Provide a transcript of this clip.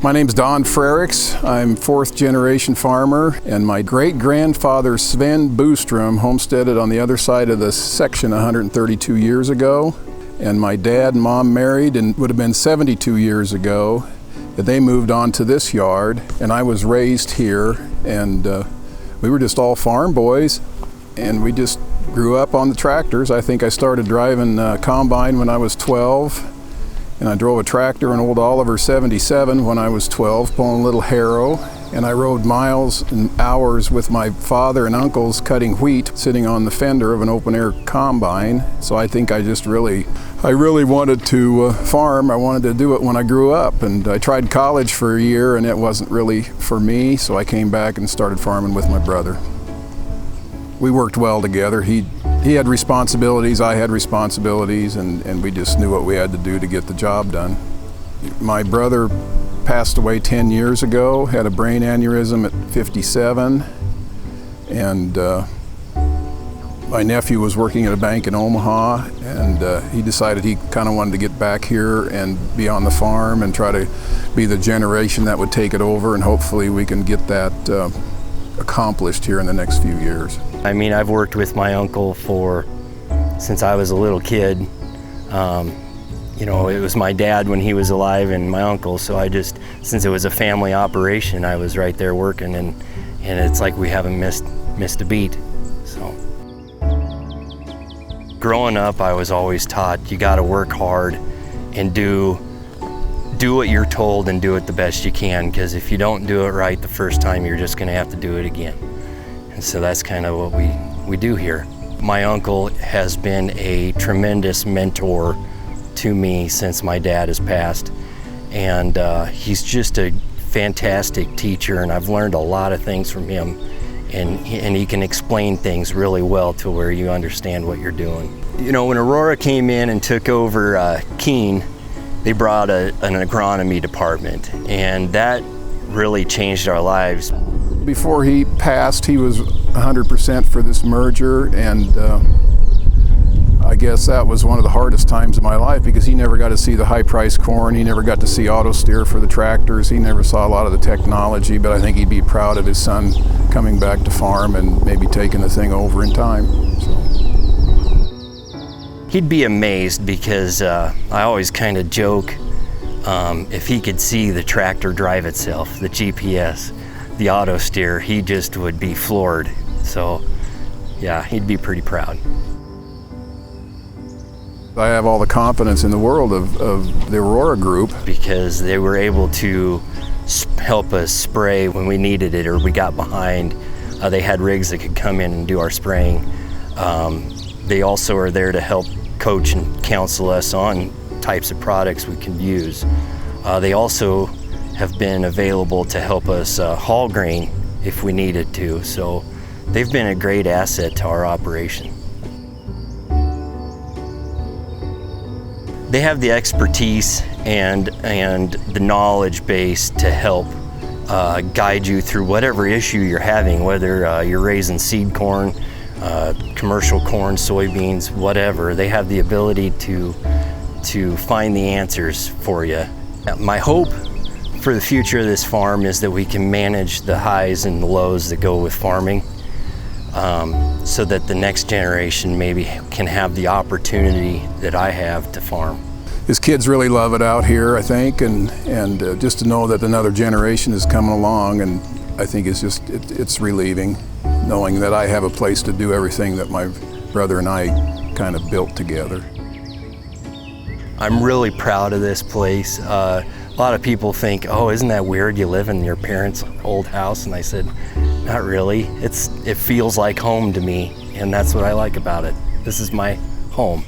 My name's Don Frerich. I'm fourth generation farmer, and my great-grandfather Sven Boostrom homesteaded on the other side of the section 132 years ago. And my dad and mom married, and would have been 72 years ago. They moved on to this yard, and I was raised here, and we were just all farm boys, and we just grew up on the tractors. I think I started driving combine when I was 12. And I drove a tractor, an old Oliver 77, when I was 12, pulling a little harrow. And I rode miles and hours with my father and uncles cutting wheat, sitting on the fender of an open-air combine. So I think I really wanted to farm. I wanted to do it when I grew up. And I tried college for a year, and it wasn't really for me. So I came back and started farming with my brother. We worked well together. He had responsibilities, I had responsibilities, and we just knew what we had to do to get the job done. My brother passed away 10 years ago, had a brain aneurysm at 57, and my nephew was working at a bank in Omaha, and he decided he kind of wanted to get back here and be on the farm and try to be the generation that would take it over, and hopefully we can get that accomplished here in the next few years. I mean, I've worked with my uncle since I was a little kid. You know, it was my dad when he was alive and my uncle, so since it was a family operation, I was right there working, and it's like we haven't missed a beat. So, growing up, I was always taught you gotta work hard and do what you're told and do it the best you can, because if you don't do it right the first time, you're just gonna have to do it again. And so that's kind of what we do here. My uncle has been a tremendous mentor to me since my dad has passed. And he's just a fantastic teacher, and I've learned a lot of things from him. And he can explain things really well to where you understand what you're doing. You know, when Aurora came in and took over Keene, they brought an agronomy department, and that really changed our lives. Before he passed, he was 100% for this merger, and I guess that was one of the hardest times of my life, because he never got to see the high-priced corn, he never got to see auto steer for the tractors, he never saw a lot of the technology, but I think he'd be proud of his son coming back to farm and maybe taking the thing over in time. So. He'd be amazed, because I always kind of joke, if he could see the tractor drive itself, the GPS, the auto steer, he just would be floored. So yeah, he'd be pretty proud. I have all the confidence in the world of the Aurora group, because they were able to help us spray when we needed it or we got behind. They had rigs that could come in and do our spraying. They also are there to help coach and counsel us on types of products we can use. They also have been available to help us haul grain if we needed to. So they've been a great asset to our operation. They have the expertise and the knowledge base to help guide you through whatever issue you're having, whether you're raising seed corn, commercial corn, soybeans, whatever. They have the ability to find the answers for you. My hope for the future of this farm is that we can manage the highs and the lows that go with farming, so that the next generation maybe can have the opportunity that I have to farm. His kids really love it out here, I think, and just to know that another generation is coming along, and I think it's relieving, knowing that I have a place to do everything that my brother and I kind of built together. I'm really proud of this place. A lot of people think, oh, isn't that weird, you live in your parents' old house? And I said, not really. It feels like home to me, and that's what I like about it. This is my home.